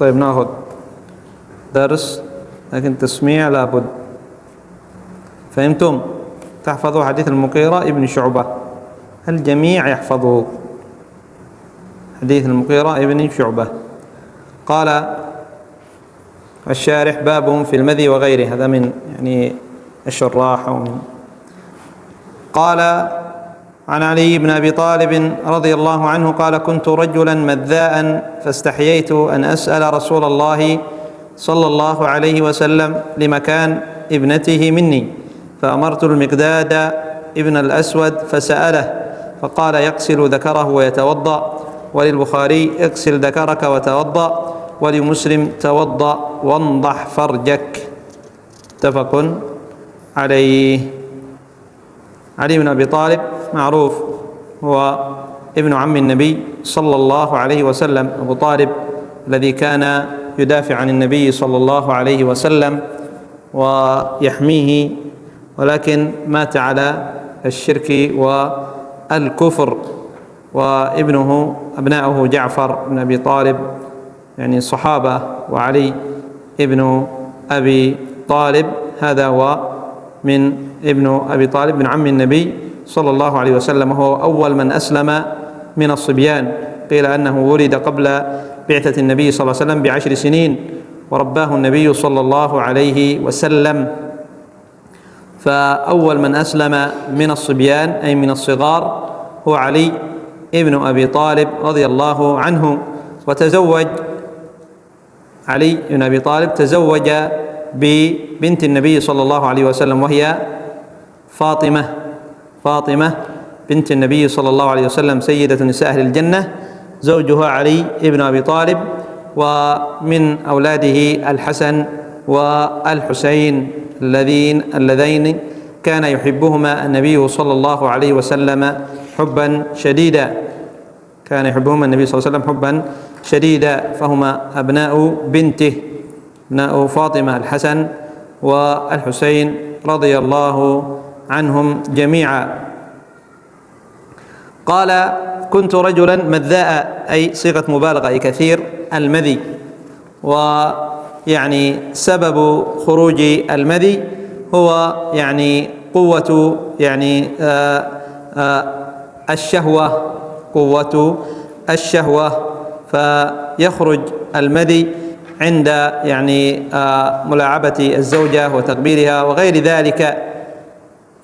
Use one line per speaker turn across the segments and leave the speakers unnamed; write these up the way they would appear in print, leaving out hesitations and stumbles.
طيب ناخذ درس، لكن تسميع لابد. فهمتم؟ تحفظوا حديث المغيرة ابن شعبة، الجميع يحفظه. حديث المغيرة ابن شعبة. قال الشارح: باب في المذي وغيره. هذا من الشراح أو من. قال عن علي بن أبي طالب رضي الله عنه قال: كنت رجلا مذاء فاستحييت أن أسأل رسول الله صلى الله عليه وسلم لمكان ابنته مني، فأمرت المقداد ابن الأسود فسأله فقال: يغسل ذكره ويتوضأ. وللبخاري: اغسل ذكرك وتوضأ. ولمسلم: توضأ وانضح فرجك. متفق عليه. علي بن أبي طالب معروف، هو ابن عم النبي صلى الله عليه وسلم، أبو طالب الذي كان يدافع عن النبي صلى الله عليه وسلم ويحميه، ولكن مات على الشرك والكفر. أبناؤه جعفر بن أبي طالب صحابة، وعلي ابن أبي طالب هذا هو من ابن أبي طالب من عم النبي صلى الله عليه وسلم، وهو أول من أسلم من الصبيان. قيل أنه ولد قبل بعثة النبي صلى الله عليه وسلم ب10 سنين، ورباه النبي صلى الله عليه وسلم. فأول من أسلم من الصبيان أي من الصغار هو علي ابن أبي طالب رضي الله عنه. وتزوج علي بن أبي طالب تزوج ببنت النبي صلى الله عليه وسلم، وهي فاطمة بنت النبي صلى الله عليه وسلم، سيدة نساء أهل الجنة. زوجها علي بن أبي طالب، ومن أولاده الحسن والحسين اللذين كان يحبهما النبي صلى الله عليه وسلم حبا شديدا. حبا شديدا، فهما أبناء بنته، أبناء فاطمة الحسن والحسين رضي الله عنهم جميعا. قال: كنت رجلا مذاء، أي صيغة مبالغة، أي كثير المذي. سبب خروج المذي هو قوة الشهوة، فيخرج المذي عند ملاعبة الزوجة وتقبيلها وغير ذلك.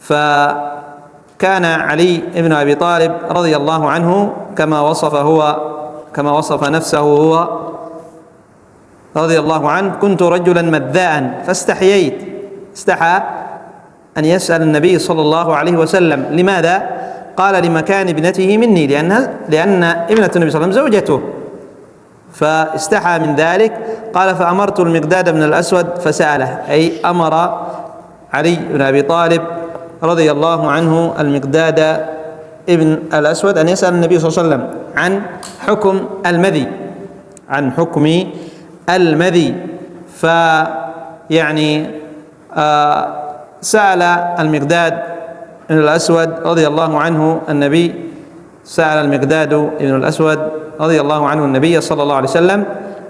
فكان علي بن أبي طالب رضي الله عنه كما وصف نفسه هو رضي الله عنه: كنت رجلا مذاء استحى أن يسأل النبي صلى الله عليه وسلم. لماذا؟ قال: لمكان ابنته مني، لأن ابنة النبي صلى الله عليه وسلم زوجته، فاستحى من ذلك. قال: فأمرت المقداد بن الأسود فسأله، أي أمر علي بن أبي طالب رضي الله عنه المقداد ابن الأسود أن يسأل النبي صلى الله عليه وسلم عن حكم المذي. سأل المقداد بن الأسود رضي الله عنه النبي صلى الله عليه وسلم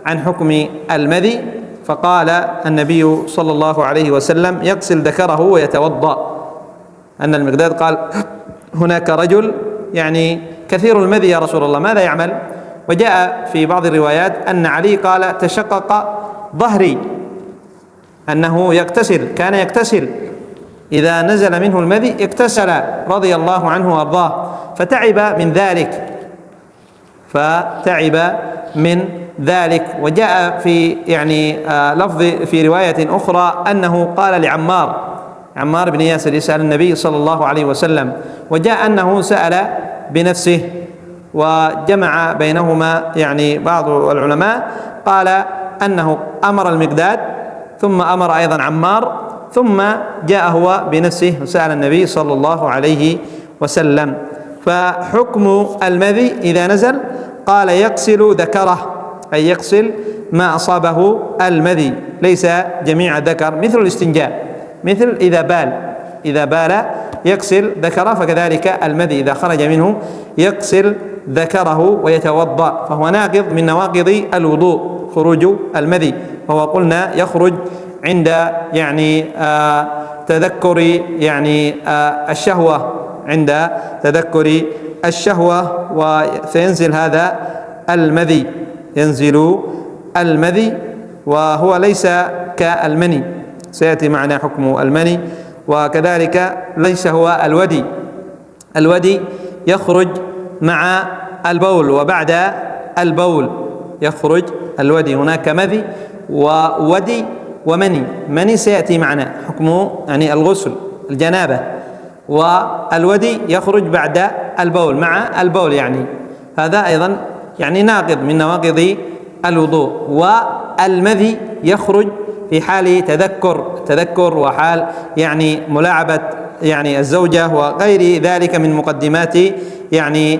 عن حكم المذي، فقال النبي صلى الله عليه وسلم: يغسل ذكره ويتوضأ. أن المقداد قال: هناك رجل كثير المذي يا رسول الله، ماذا يعمل؟ وجاء في بعض الروايات أن علي قال: تشقق ظهري، أنه كان يغتسل إذا نزل منه المذي، اغتسل رضي الله عنه وأرضاه، فتعب من ذلك. وجاء في لفظ في رواية أخرى أنه قال لعمار بن ياسر يسأل النبي صلى الله عليه وسلم، وجاء أنه سأل بنفسه، وجمع بينهما بعض العلماء، قال أنه أمر المقداد ثم أمر أيضا عمار، ثم جاء هو بنفسه وسأل النبي صلى الله عليه وسلم. فحكم المذي إذا نزل قال: يغسل ذكره، أي يغسل ما أصابه المذي، ليس جميع الذكر، مثل الاستنجاء، مثل إذا بال يغسل ذكره، فكذلك المذي إذا خرج منه يغسل ذكره ويتوضأ، فهو ناقض من نواقض الوضوء خروج المذي، وهو قلنا يخرج عند يعني تذكر يعني الشهوة، عند تذكر الشهوة، وسينزل هذا المذي، ينزل المذي، وهو ليس كالمني، سيأتي معنا حكم المني. وكذلك ليس هو الودي، الودي يخرج مع البول وبعد البول يخرج الودي، هناك مذي وودي ومني. مني سيأتي معنا حكمه يعني الغسل الجنابة، والودي يخرج بعد البول مع البول، يعني هذا أيضا يعني ناقض من نواقض الوضوء. والمذي يخرج في حال تذكر وحال يعني ملاعبة يعني الزوجة وغير ذلك من مقدمات يعني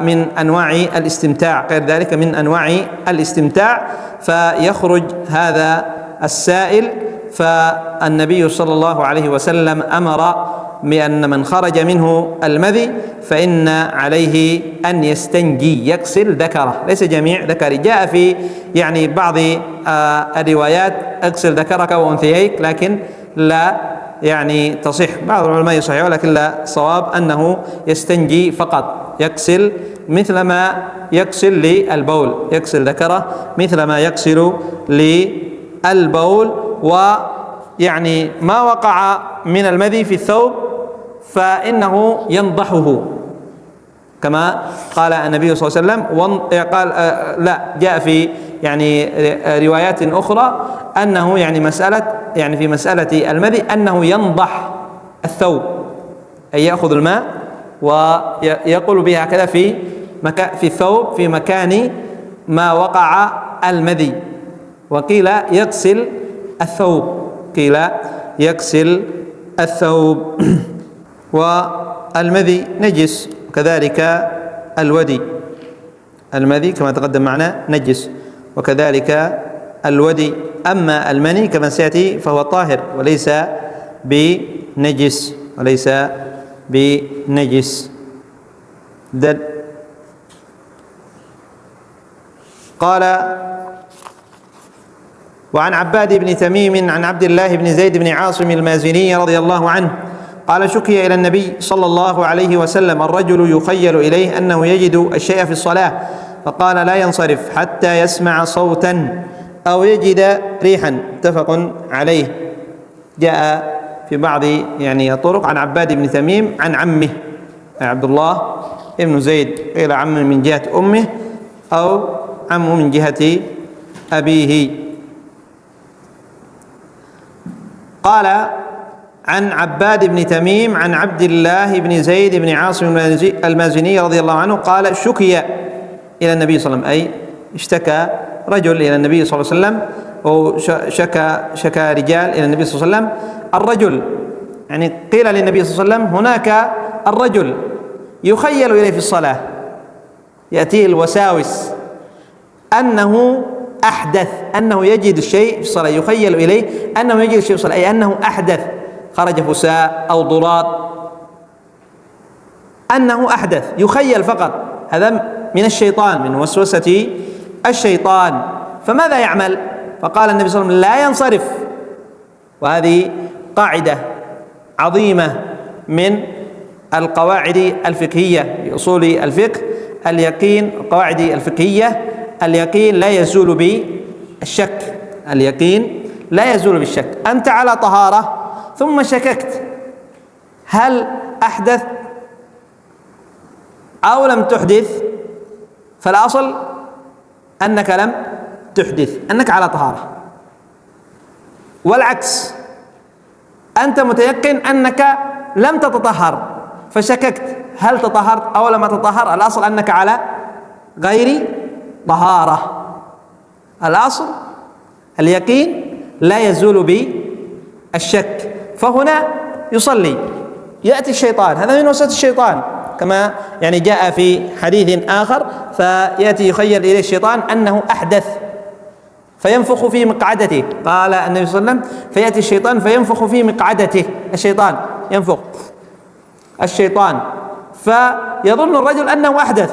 من أنواع الاستمتاع، غير ذلك من أنواع الاستمتاع، فيخرج هذا السائل. فالنبي صلى الله عليه وسلم أمر بأن من خرج منه المذي فإن عليه أن يستنجي، يغسل ذكره، ليس جميع ذكره. جاء في يعني بعض الروايات اغسل ذكرك وأنثييك، لكن لا يعني تصح، بعض العلماء يصححه لكن لا صواب أنه يستنجي فقط، يغسل مثل ما يغسل للبول، يغسل ذكره مثل ما يغسل للبول. ويعني ما وقع من المذي في الثوب فإنه ينضحه، كما قال النبي صلى الله عليه وسلم. قال لا، جاء في يعني روايات أخرى أنه يعني يعني في مسألة المذي أنه ينضح الثوب، أي يأخذ الماء ويقول به هكذا في الثوب في مكان ما وقع المذي. وقيل يغسل الثوب، قيل يغسل الثوب. والمذي نجس، وكذلك الودي، المذي كما تقدم معنا نجس، وكذلك الودي. أما المني كما سيأتي فهو طاهر وليس بنجس، وليس بنجس. قال: وعن عباد بن تميم عن عبد الله بن زيد بن عاصم المازني رضي الله عنه قال: شكي إلى النبي صلى الله عليه وسلم الرجل يخيل إليه أنه يجد الشيء في الصلاة، فقال: لا ينصرف حتى يسمع صوتا أو يجد ريحا. متفق عليه. جاء في بعض يعني الطرق عن عباد بن تميم عن عمه عبد الله بن زيد، قيل عمه من جهة أمه أو عمه من جهة أبيه. قال عن عباد بن تميم عن عبد الله بن زيد بن عاصم المازني رضي الله عنه قال: شكي إلى النبي صلى الله عليه وسلم، أي اشتكى رجل إلى النبي صلى الله عليه وسلم، أو شكى رجال إلى النبي صلى الله عليه وسلم. الرجل يعني قيل للنبي صلى الله عليه وسلم هناك الرجل يخيل إليه في الصلاة، يأتيه الوساوس أنه أحدث، أنه يجد الشيء في الصلاة، يخيل إليه أنه يجد الشيء في الصلاة، أي أنه أحدث، خرج فساء أو ضراط، أنه أحدث، يخيل فقط. هذا من الشيطان، من وسوسة الشيطان. فماذا يعمل؟ فقال النبي صلى الله عليه وسلم: لا ينصرف. وهذه قاعدة عظيمة من القواعد الفقهية في أصول الفقه، اليقين، القواعد الفقهية، اليقين لا يزول بالشك، اليقين لا يزول بالشك. أنت على طهارة ثم شككت هل أحدث أو لم تحدث، فالأصل أنك لم تحدث، أنك على طهارة. والعكس، أنت متيقن أنك لم تتطهر فشككت هل تطهرت أو لم تطهر، الأصل أنك على غير طهارة. الأصل اليقين لا يزول بالشك. فهنا يصلي، يأتي الشيطان، هذا من وسوسة الشيطان، كما يعني جاء في حديث آخر: فيأتي يخيل إليه الشيطان أنه أحدث فينفخ في مقعدته. قال النبي صلى الله عليه وسلم: فيأتي الشيطان فينفخ في مقعدته، الشيطان ينفخ، الشيطان، فيظن الرجل أنه أحدث،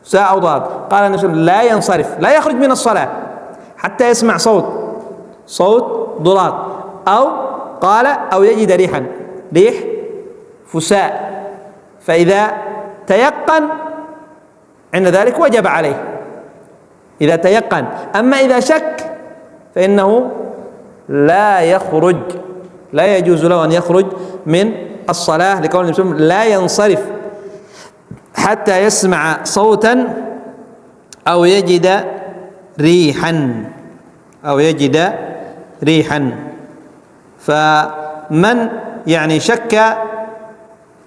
ساء أو ضاد. قال النبي صلى الله عليه وسلم لا ينصرف، لا يخرج من الصلاة حتى يسمع صوت ضراد، أو قال أو يجد ريح فساء، فإذا تيقن عند ذلك وجب عليه إذا تيقن. أما إذا شك فإنه لا يجوز له أن يخرج من الصلاة، لقول النبي صلى الله عليه وسلم لا ينصرف حتى يسمع صوتا أو يجد ريحا. فمن يعني شك،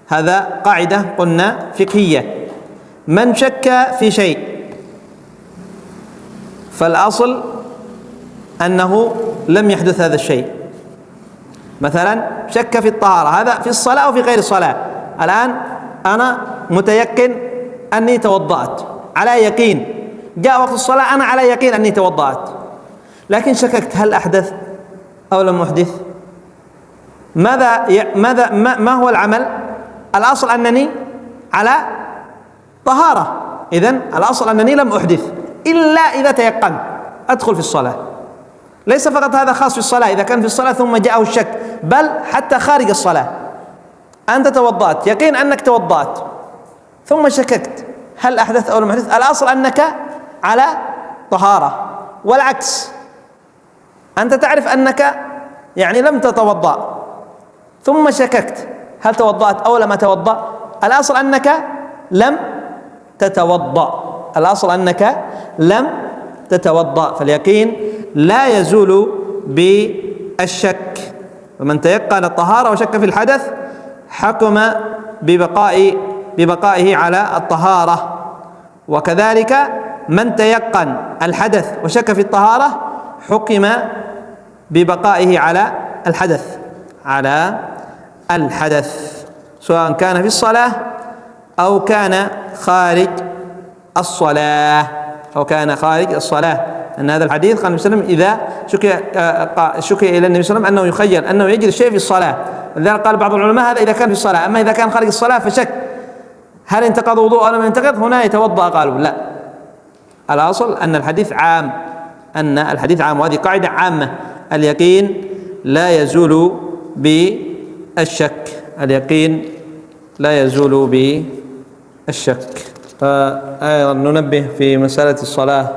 هذا قاعدة قلنا فقهية، من شك في شيء فالأصل أنه لم يحدث هذا الشيء. مثلا شك في الطهارة، هذا في الصلاة أو في غير الصلاة. الآن أنا متيقن أني توضأت على يقين، جاء وقت الصلاة أنا على يقين أني توضأت، لكن شككت هل أحدث أو لم أحدث. ما هو العمل؟ الأصل أنني على طهارة، إذن الأصل أنني لم أحدث إلا إذا تيقنت أدخل في الصلاة. ليس فقط هذا خاص في الصلاة، إذا كان في الصلاة ثم جاءه الشك، بل حتى خارج الصلاة. أنت توضأت، يقين أنك توضأت، ثم شككت هل أحدث أو لم أحدث، الأصل أنك على طهارة. والعكس، أنت تعرف أنك يعني لم تتوضأ ثم شككت هل توضأت أو لم أتوضأ، الأصل أنك لم تتوضأ. فاليقين لا يزول بالشك، ومن تيقن الطهارة وشك في الحدث حكم ببقائه على الطهارة. وكذلك من تيقن الحدث وشك في الطهارة حكم ببقائه على الحدث سواء كان في الصلاة أو كان خارج الصلاة أن هذا الحديث قال النبي صلى الله عليه وسلم إذا شكي إلى النبي صلى الله عليه وسلم أنه يخيل أنه يجد الشيء في الصلاة، لذلك قال بعض العلماء هذا إذا كان في الصلاة. أما إذا كان خارج الصلاة فشك هل انتقض وضوء أو لم ينتقض، هنا يتوضأ. قالوا لا، الأصل أن الحديث عام، وهذه قاعدة عامة، اليقين لا يزول بالشك. أيضا ننبه في مسألة الصلاة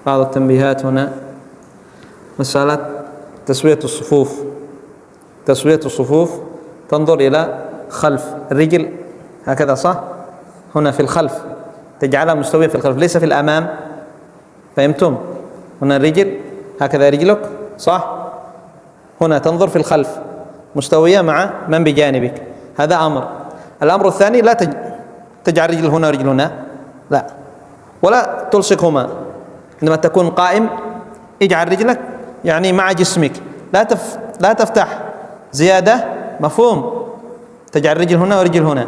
بعض التنبيهات هنا. مسألة تسوية الصفوف تنظر إلى خلف الرجل هكذا، صح؟ هنا في الخلف تجعلها مستوية في الخلف، ليس في الأمام. فهمتم؟ هنا الرجل هكذا رجلك، صح؟ هنا تنظر في الخلف مستوية مع من بجانبك، هذا أمر. الأمر الثاني لا تجعل رجل هنا ورجل هنا، لا، ولا تلصقهما. عندما تكون قائم اجعل رجلك يعني مع جسمك، لا تفتح زيادة، مفهوم؟ تجعل رجل هنا ورجل هنا،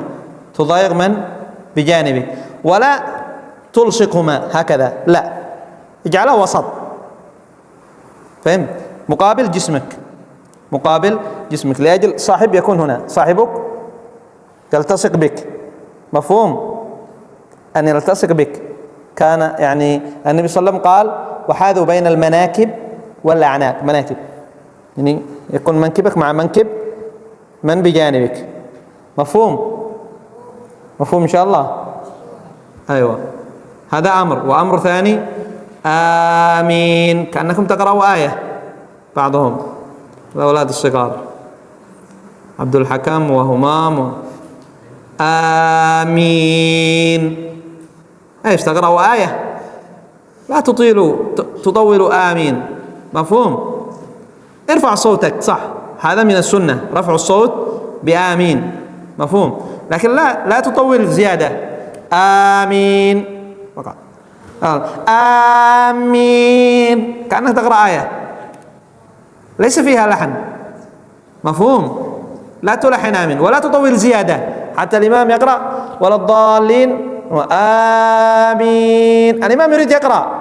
تضايق من بجانبك. ولا تلصقهما هكذا، لا، اجعلها وسط، فهم؟ مقابل جسمك لأجل صاحب يكون هنا، صاحبك يلتصق بك، مفهوم؟ أن يلتصق بك. كان يعني النبي صلى الله عليه وسلم قال وحاذوا بين المناكب والأعناق، مناكب يعني يكون منكبك مع منكب من بجانبك، مفهوم إن شاء الله؟ أيوة، هذا أمر. وأمر ثاني آمين، كأنكم تقرأوا آية، بعضهم الأولاد الصغار عبد الحكم وهمام آمين، ايش تقرأوا آية، لا تطولوا آمين، مفهوم؟ ارفع صوتك، صح، هذا من السنة رفع الصوت بآمين، مفهوم؟ لكن لا تطول زيادة، آمين فقط، آمين كأنك تقرأ آية ليس فيها لحن، مفهوم؟ لا تلحن آمين، ولا تطول زيادة حتى الإمام يقرأ ولا الضالين وآمين، الإمام يريد يقرأ،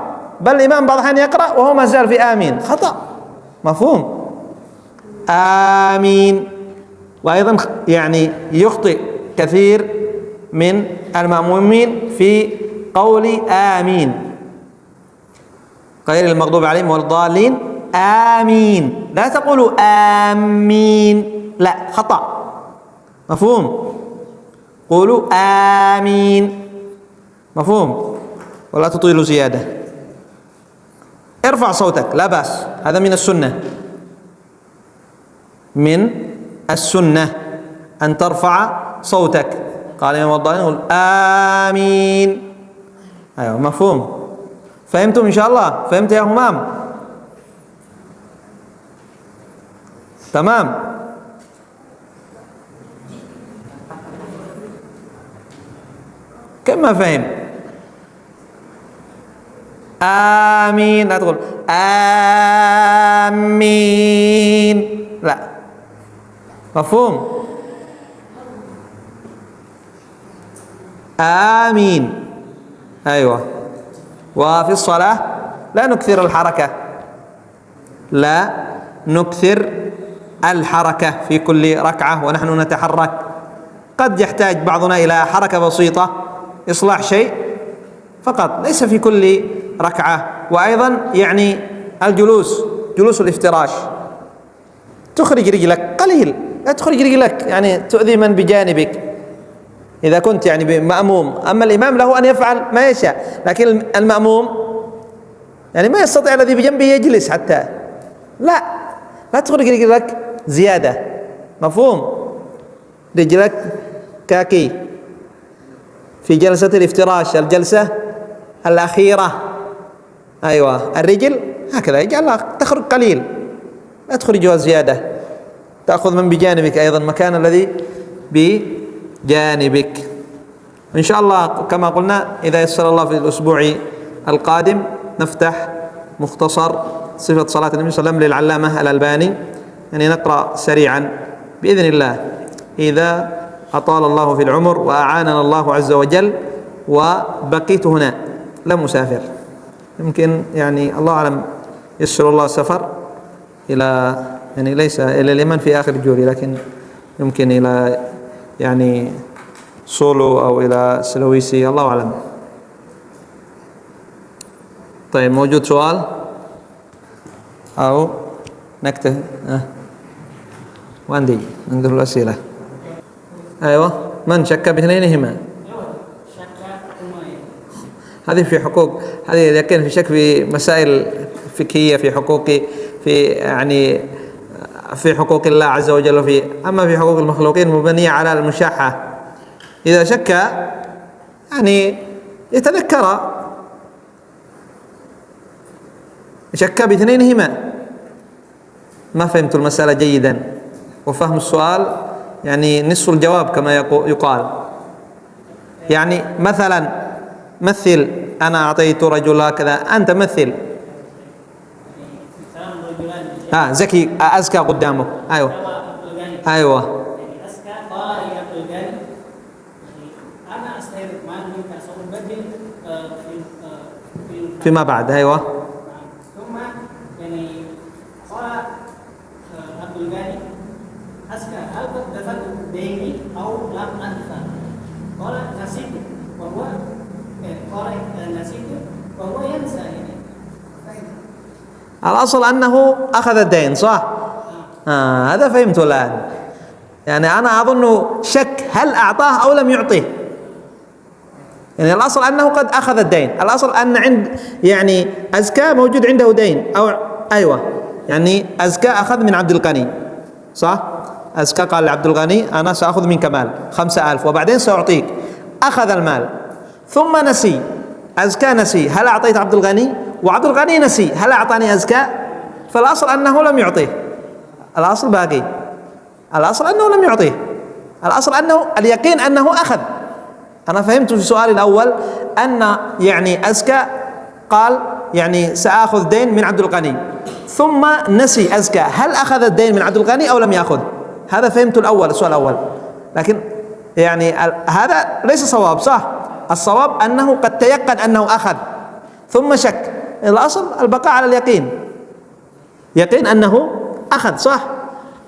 بل الإمام بعض الأحيان يقرأ وهو ما زال في آمين، خطأ، مفهوم؟ آمين. وأيضا يعني يخطئ كثير من المأمومين في قول آمين، غير المغضوب عليهم ولا الضالين، آمين. لا تقولوا آمين، لا، خطأ، مفهوم؟ قولوا آمين، مفهوم؟ ولا تطيلوا زيادة. ارفع صوتك، لا بأس، هذا من السنة، من السنة أن ترفع صوتك. قال الإمام الضالين يقول آمين. أيوة، مفهوم؟ فهمتم إن شاء الله؟ فهمت يا همام؟ تمام. كم ما فهم؟ آمين، لا تقول آمين، لا، مفهوم؟ آمين. أيوة. وفي الصلاة لا نكثر الحركة، لا نكثر الحركة في كل ركعة ونحن نتحرك. قد يحتاج بعضنا إلى حركة بسيطة، إصلاح شيء فقط، ليس في كل ركعة. وأيضا يعني الجلوس، جلوس الافتراش، تخرج رجلك قليل، لا تخرج رجلك يعني تؤذي من بجانبك إذا كنت يعني مأموم. أما الإمام له أن يفعل ما يشاء، لكن المأموم يعني ما يستطيع الذي بجنبه يجلس حتى، لا تخرج رجلك زيادة، مفهوم؟ رجلك كاكي في جلسة الافتراش، الجلسة الأخيرة. أيوة، الرجل هكذا يجعلها تخرج قليل، لا تخرجها زيادة، تأخذ من بجانبك أيضا مكان الذي بجانبك. إن شاء الله كما قلنا إذا يسر الله في الأسبوع القادم نفتح مختصر صفة صلاة النبي صلى الله عليه وسلم للعلامة الألباني، يعني نقرأ سريعا بإذن الله إذا أطال الله في العمر وأعاننا الله عز وجل وبقيت هنا، لم أسافر. يمكن يعني الله أعلم يسر الله السفر إلى يعني ليس إلى اليمن في آخر جولي، لكن يمكن إلى يعني سولو أو إلى سلويسي، الله أعلم. طيب، موجود سؤال أو نكتة؟ وين دي ننظر الأسئلة. أيوة، من شك باثنينهما؟ هذه في حقوق، هذه إذا كان في شك في مسائل فقهية في حقوق، في يعني في حقوق الله عز وجل، في أما في حقوق المخلوقين مبنية على المشاحة. إذا شك يعني يتذكر، شك باثنينهما. ما فهمت المسألة جيدا، وفهم السؤال يعني نصف الجواب كما يقال. يعني مثلا مثل، أنا أعطيت رجل هكذا، أنت مثل زكي أزكى قدامك. أيوة أيوة، فيما بعد. أيوة،
ثم يعني قال عبد الغني أزكى، هل قد دفعت ديني أو لم أدفع؟ قال نسيت، وهو قال نسيت وهو ينسى. يعني
الأصل أنه أخذ الدين، صح؟ هذا فهمته الآن. يعني أنا أظن شك هل أعطاه أو لم يعطيه. يعني الأصل أنه قد أخذ الدين، الأصل أن عند يعني أزكى موجود عنده دين، أو أيوة، يعني أزكى أخذ من عبد الغني، صح؟ أزكى قال لعبد الغني أنا سأخذ منك مال 5,000 وبعدين سأعطيك. أخذ المال ثم نسي، أزكى نسي هل أعطيت عبد الغني، وعبد الغني نسي هل أعطاني أزكى. فالأصل أنه لم يعطيه، الأصل باقي، الأصل أنه لم يعطيه، الأصل أنه اليقين أنه أخذ. أنا فهمت في السؤال الأول أن يعني أزكى قال يعني سأخذ دين من عبد الغني، ثم نسي أزكى هل أخذ الدين من عبد الغني أو لم يأخذ. هذا فهمت الأول، السؤال الأول، لكن يعني هذا ليس صواب، صح؟ الصواب أنه قد تيقن أنه أخذ ثم شك. الأصل البقاء على اليقين، يقين أنه أخذ، صح؟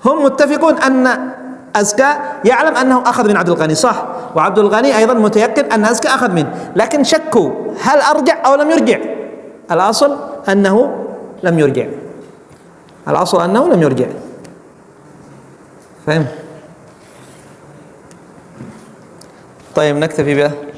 هم متفقون أن أزكى يعلم أنه أخذ من عبد الغني، صح؟ وعبد الغني أيضا متيقن أن أزكى أخذ منه، لكن شكوا هل أرجع أو لم يرجع. الأصل أنه لم يرجع، الأصل أنه لم يرجع. فهم؟ طيب نكتفي به.